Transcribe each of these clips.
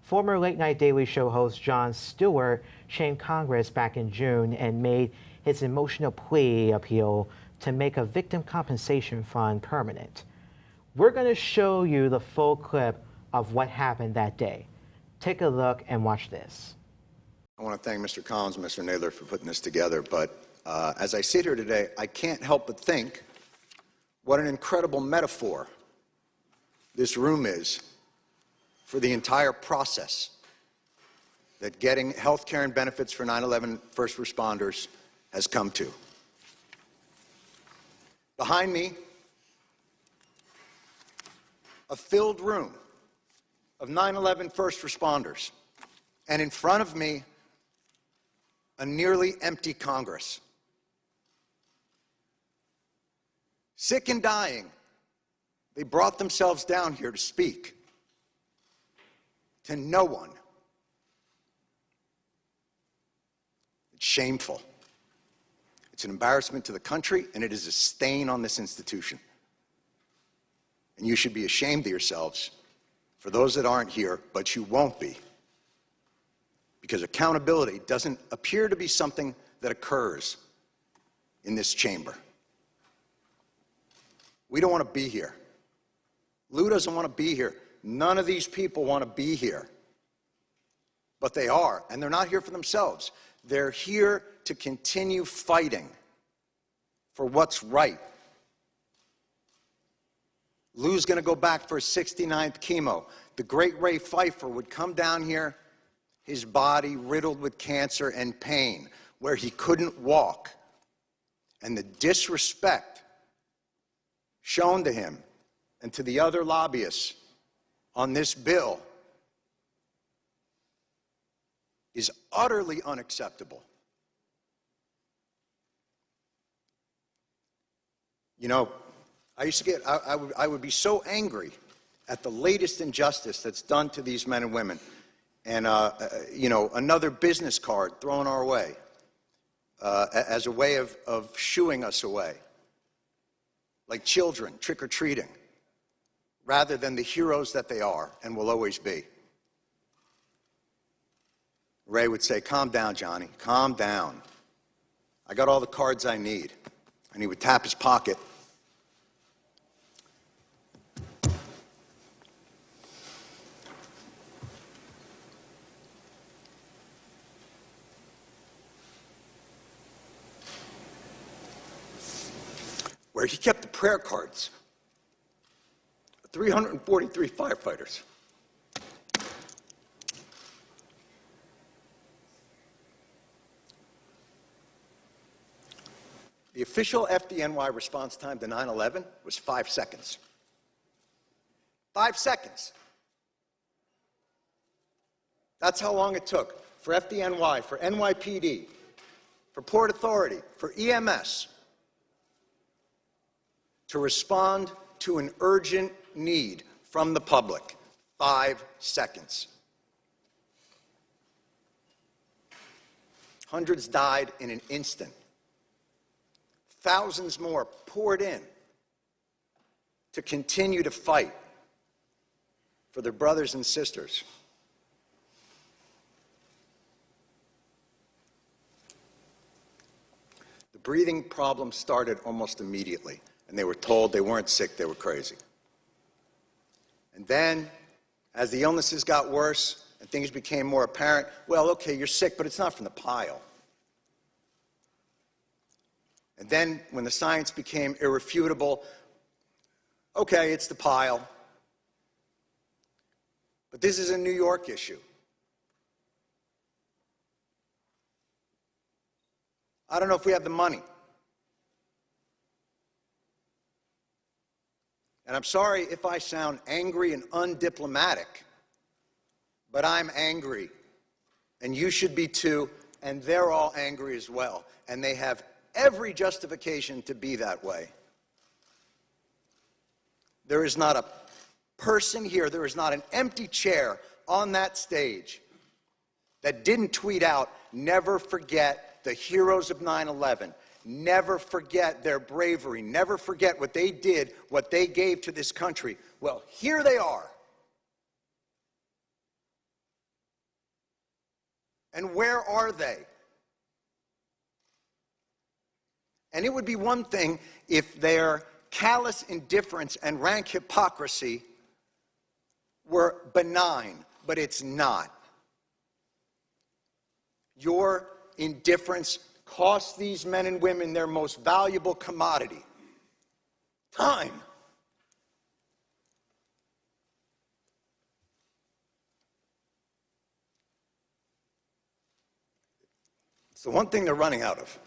Former Late Night Daily Show host Jon Stewart shamed Congress back in June and made his emotional plea appeal to make a victim compensation fund permanent. We're going to show you the full clip of what happened that day. Take a look and watch this. I want to thank Mr. Collins and Mr. Nadler for putting this together, but as I sit here today, I can't help but think what an incredible metaphor this room is for the entire process that getting health care and benefits for 9/11 first responders has come to. Behind me, a filled room of 9/11 first responders, and in front of me, a nearly empty Congress. Sick and dying, they brought themselves down here to speak to no one. It's shameful. It's an embarrassment to the country, and it is a stain on this institution. And you should be ashamed of yourselves for those that aren't here, but you won't be. Because accountability doesn't appear to be something that occurs in this chamber. We don't want to be here. Lou doesn't want to be here. None of these people want to be here. But they are, and they're not here for themselves. They're here to continue fighting for what's right. Lou's going to go back for his 69th chemo. The great Ray Pfeiffer would come down here, his body riddled with cancer and pain, where he couldn't walk. And the disrespect shown to him and to the other lobbyists on this bill is utterly unacceptable. You know, I used to get, I would be so angry at the latest injustice that's done to these men and women. And, you know, another business card thrown our way as a way of shooing us away, like children trick-or-treating, rather than the heroes that they are and will always be. Ray would say, "Calm down, Johnny, calm down. I got all the cards I need." And he would tap his pocket. Where he kept the prayer cards of 343 firefighters. The official FDNY response time to 9/11 was 5 seconds. 5 seconds. That's how long it took for FDNY, for NYPD, for Port Authority, for EMS to respond to an urgent need from the public. 5 seconds. Hundreds died in an instant. Thousands more poured in to continue to fight for their brothers and sisters. The breathing problem started almost immediately, and they were told they weren't sick, they were crazy. And then, as the illnesses got worse and things became more apparent, well, okay, you're sick, but it's not from the pile. And then, when the science became irrefutable, okay, it's the pile. But this is a New York issue. I don't know if we have the money. And I'm sorry if I sound angry and undiplomatic, but I'm angry. And you should be too, and they're all angry as well. And they have every justification to be that way. There is not a person here, there is not an empty chair on that stage that didn't tweet out, "Never forget the heroes of 9/11. Never forget their bravery. Never forget what they did, what they gave to this country." Well, here they are. And where are they? And it would be one thing if their callous indifference and rank hypocrisy were benign, but it's not. Your indifference costs these men and women their most valuable commodity, time. It's the one thing they're running out of.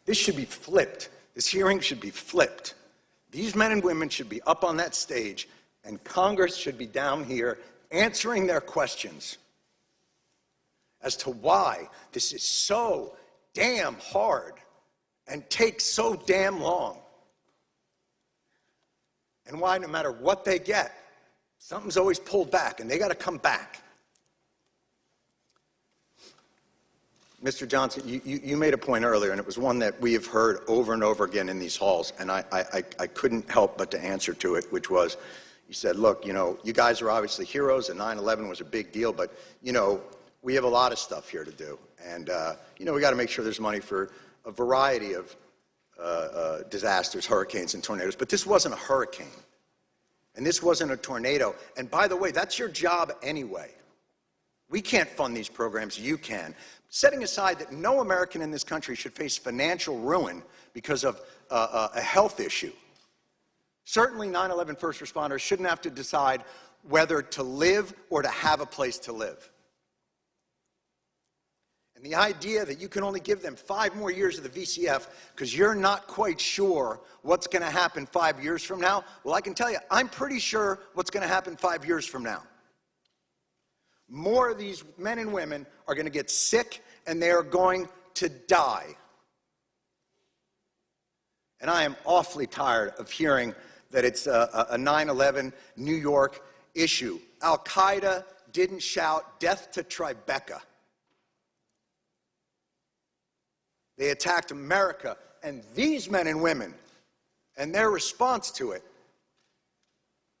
This should be flipped. This hearing should be flipped. These men and women should be up on that stage, and Congress should be down here answering their questions as to why this is so damn hard and takes so damn long. And why, no matter what they get, something's always pulled back, and they got to come back. Mr. Johnson, you made a point earlier, and it was one that we have heard over and over again in these halls, and I couldn't help but to answer to it, which was, you said, look, you know, you guys are obviously heroes, and 9/11 was a big deal, but, you know, we have a lot of stuff here to do, and, you know, we got to make sure there's money for a variety of disasters, hurricanes and tornadoes, but this wasn't a hurricane, and this wasn't a tornado, and by the way, that's your job anyway. We can't fund these programs, you can. Setting aside that no American in this country should face financial ruin because of a health issue. Certainly 9/11 first responders shouldn't have to decide whether to live or to have a place to live. And the idea that you can only give them 5 more years of the VCF because you're not quite sure what's going to happen 5 years from now, well, I can tell you, I'm pretty sure what's going to happen 5 years from now. More of these men and women are going to get sick, and they are going to die. And I am awfully tired of hearing that it's a 9/11 New York issue. Al-Qaeda didn't shout death to Tribeca. They attacked America, and these men and women, and their response to it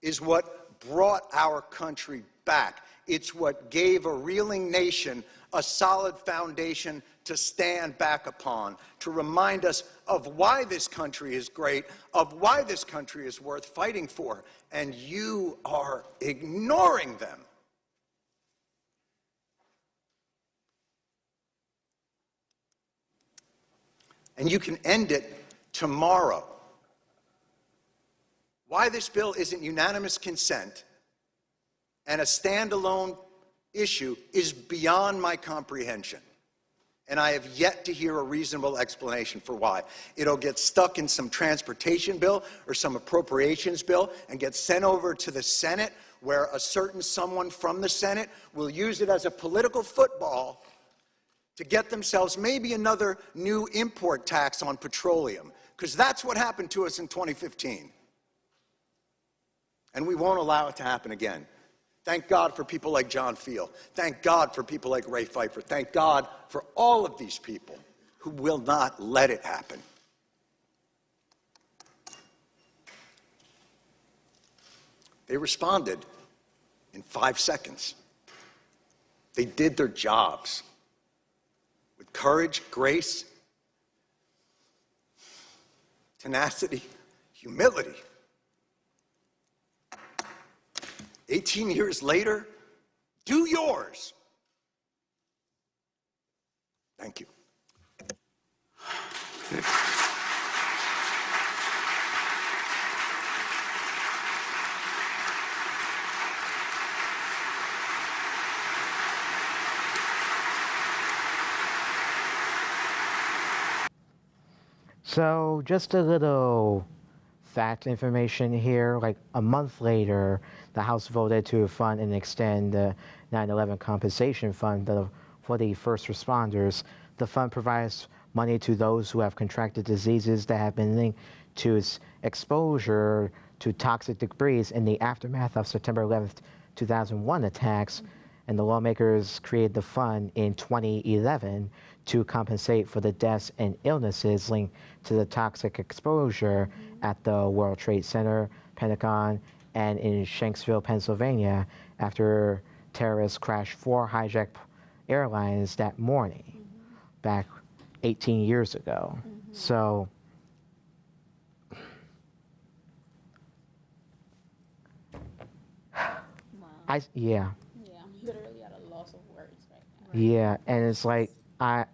is what brought our country back. It's what gave a reeling nation a solid foundation to stand back upon, to remind us of why this country is great, of why this country is worth fighting for, and you are ignoring them. And you can end it tomorrow. Why this bill isn't unanimous consent and a standalone issue is beyond my comprehension. And I have yet to hear a reasonable explanation for why. It'll get stuck in some transportation bill or some appropriations bill and get sent over to the Senate, where a certain someone from the Senate will use it as a political football to get themselves maybe another new import tax on petroleum, because that's what happened to us in 2015. And we won't allow it to happen again. Thank God for people like John Field. Thank God for people like Ray Pfeiffer. Thank God for all of these people who will not let it happen. They responded in 5 seconds. They did their jobs with courage, grace, tenacity, humility. 18 years later, do yours. Thank you. So just a little fact information here. Like a month later, the House voted to fund and extend the 9/11 compensation fund for the first responders. The fund provides money to those who have contracted diseases that have been linked to its exposure to toxic debris in the aftermath of September 11th, 2001 attacks. And the lawmakers created the fund in 2011 to compensate for the deaths and illnesses linked to the toxic exposure at the World Trade Center, Pentagon, and in Shanksville, Pennsylvania, after terrorists crashed 4 hijacked airlines that morning, back 18 years ago. So, yeah. Yeah, I'm literally at a loss of words right now. Yeah, and it's like I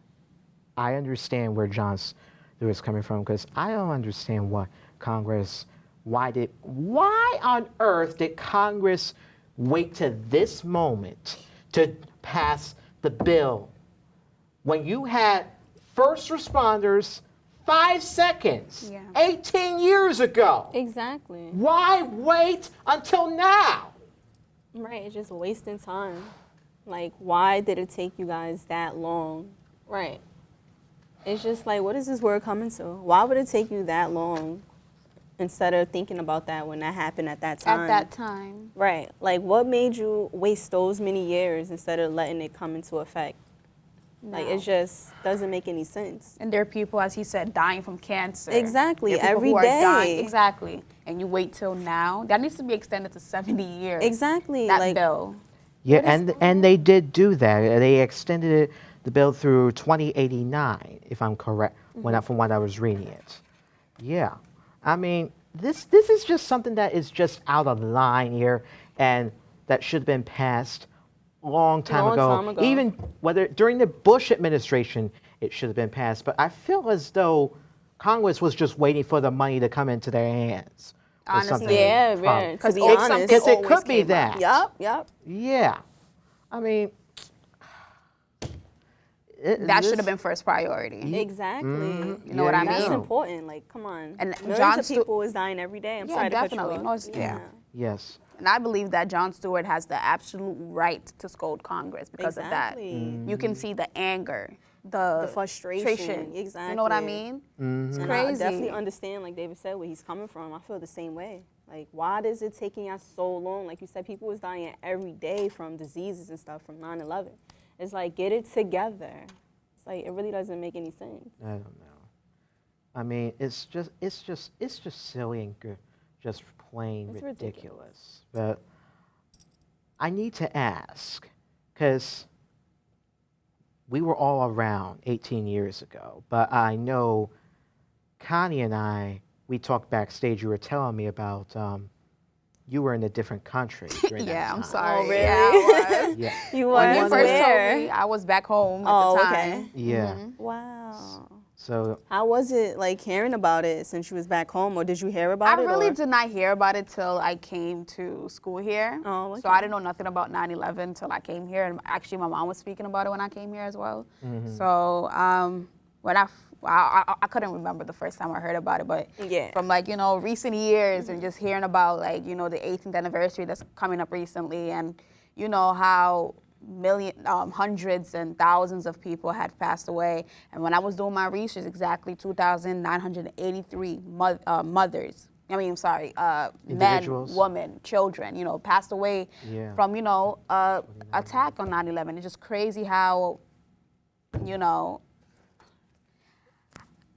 understand where Jon Stewart's coming from, because I don't understand what Congress. Why on earth did Congress wait to this moment to pass the bill when you had first responders 5 seconds, Yeah. 18 years ago? Exactly. Why wait until now? Right, it's just wasting time. Like, why did it take you guys that long? Right. It's just like, what is this word coming to? Why would it take you that long instead of thinking about that when that happened at that time? At that time. Right. Like, what made you waste those many years instead of letting it come into effect? Like, No. it just doesn't make any sense. And there are people, as he said, dying from cancer. Exactly, There are people every who are dying- day. Exactly. And you wait till now. That needs to be extended to 70 years. Exactly. That like, bill. Yeah, and they did do that. They extended the bill through 2089, if I'm correct, from what I was reading it. Yeah, I mean, this is just something that is just out of line here, and that should have been passed long time ago. Even whether during the Bush administration, it should have been passed. But I feel as though Congress was just waiting for the money to come into their hands. or Honestly. something. yeah, Probably. yeah. To be Because honest. Because it always could be came up. that. Yup. Yeah. I mean, That should have been first priority. Exactly. You know what I That's mean? important. Like, come on. And Millions Jon of people is dying every day. I'm Yeah, sorry definitely. to No, cut you it's- off. yeah. yes. And I believe that Jon Stewart has the absolute right to scold Congress because of that. Exactly. You can see the anger, the frustration. You know what I Exactly. mean? It's And crazy. I definitely understand, like David said, where he's coming from. I feel the same way. Like, why is it taking us so long? Like you said, people was dying every day from diseases and stuff from 9/11. It's like, get it together. It's like, it really doesn't make any sense. I don't know. I mean, it's just silly and just plain It's ridiculous. But I need to ask, because we were all around 18 years ago, but I know Connie and I, we talked backstage. You were telling me about you were in a different country during that Yeah, I'm time. sorry. Oh, really? Yeah, I was. Yeah. You When was you first where? told me, I was back home at Oh, the time. okay. Yeah. Wow. So How was it, like, hearing about it since you was back home, or did you hear about I it? really or? did not hear about it till I came to school here. Oh, So okay. I didn't know nothing about 9/11 till I came here. And actually, my mom was speaking about it when I came here as well. So when I couldn't remember the first time I heard about it, but Yeah. from like, recent years and just hearing about like, the 18th anniversary that's coming up recently and, how hundreds and thousands of people had passed away. And when I was doing my research, exactly 2,983 mothers. Men, Individuals. women, children, passed away Yeah. from, attack on 9/11. It's just crazy how,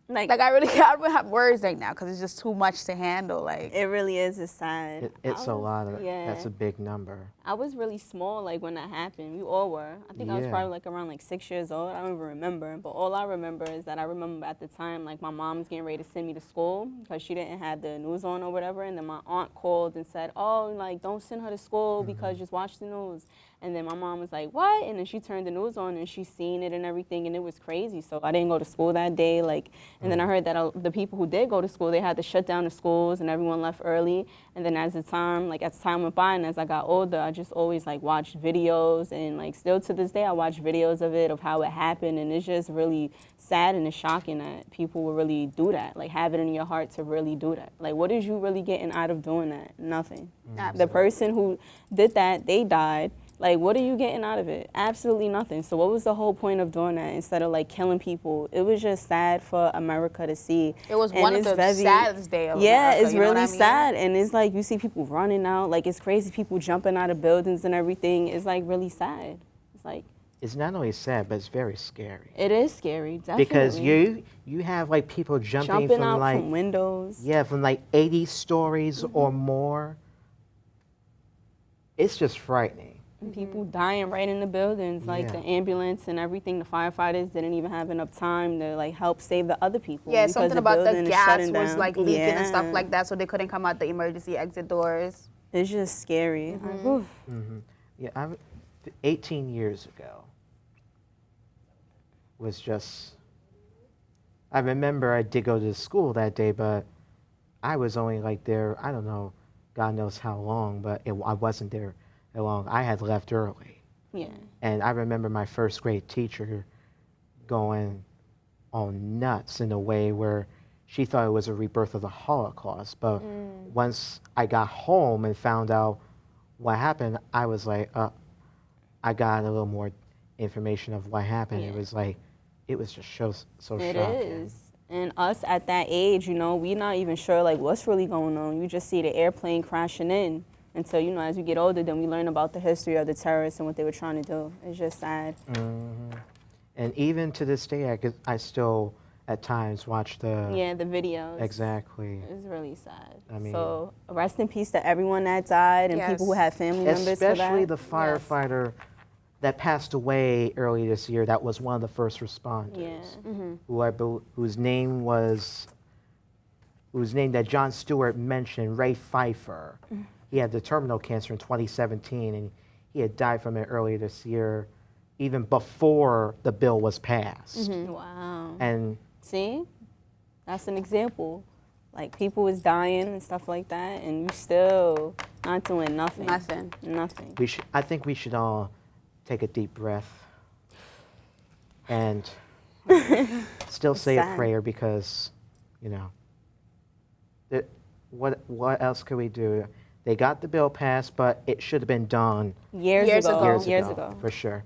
like I really can't have words right now because it's just too much to handle. Like It really is. It's sad. it's a lot of, yeah. that's a big number. I was really small, like, when that happened. We all were. I think I was Yeah. probably, like, around, like, 6 years old. I don't even remember. But all I remember is that I remember at the time, like, my mom was getting ready to send me to school because she didn't have the news on or whatever. And then my aunt called and said, oh, like, don't send her to school because just watch the news. And then my mom was like, what? And then she turned the news on and she seen it and everything. And it was crazy. So I didn't go to school that day. Like, and then I heard that the people who did go to school, they had to shut down the schools and everyone left early. And then as time went by and as I got older, I just always like watched videos and like still to this day I watch videos of it, of how it happened, and it's just really sad and it's shocking that people would really do that, like have it in your heart to really do that. Like what is you really getting out of doing that? Nothing. The person who did that, they died. Like, what are you getting out of it? Absolutely nothing. So what was the whole point of doing that instead of, like, killing people? It was just sad for America to see. it was And one of it's the saddest days of Yeah, America, it's you know what really I mean? sad. And it's like you see people running out. Like, it's crazy. People jumping out of buildings and everything. It's, like, really sad. It's like, It's not only sad, but it's very scary. it is scary, definitely. Because you have like people jumping from out like from windows. yeah, from like 80 stories or more. It's just frightening. And people dying right in the buildings, like Yeah. the ambulance and everything. The firefighters didn't even have enough time to like help save the other people. Yeah, because something the about the building is gas shutting was down. like leaking and stuff Yeah. like that, so they couldn't come out the emergency exit doors. It's just scary. Like, oof. Yeah, 18 years ago was just. I remember I did go to school that day, but I was only like there. I don't know, God knows how long, but I wasn't there that long. I had left early, Yeah. and I remember my first grade teacher going on nuts in a way where she thought it was a rebirth of the Holocaust. But once I got home and found out what happened, I was like, I got a little more information of what happened. It Yeah. was like, it was just so It shocking. is. And us at that age, you know, we're not even sure like what's really going on. You just see the airplane crashing in. And so, you know, as we get older, then we learn about the history of the terrorists and what they were trying to do. It's just sad. And even to this day, I still at times watch the. Yeah, the videos. Exactly. It's really sad. I mean- so rest in peace to everyone that died and Yes. people who had family members for that. Especially the firefighter that passed away early this year. That was one of the first responders. Yeah. Whose name that Jon Stewart mentioned, Ray Pfeiffer. He had the terminal cancer in 2017, and he had died from it earlier this year, even before the bill was passed. Wow. And See? That's an example. Like people was dying and stuff like that, and you still not doing nothing. Nothing. Nothing. I think we should all take a deep breath and still say a sad. prayer because, you know, what else could we do? They got the bill passed, but it should have been done Years Years ago. ago. Years ago. for sure.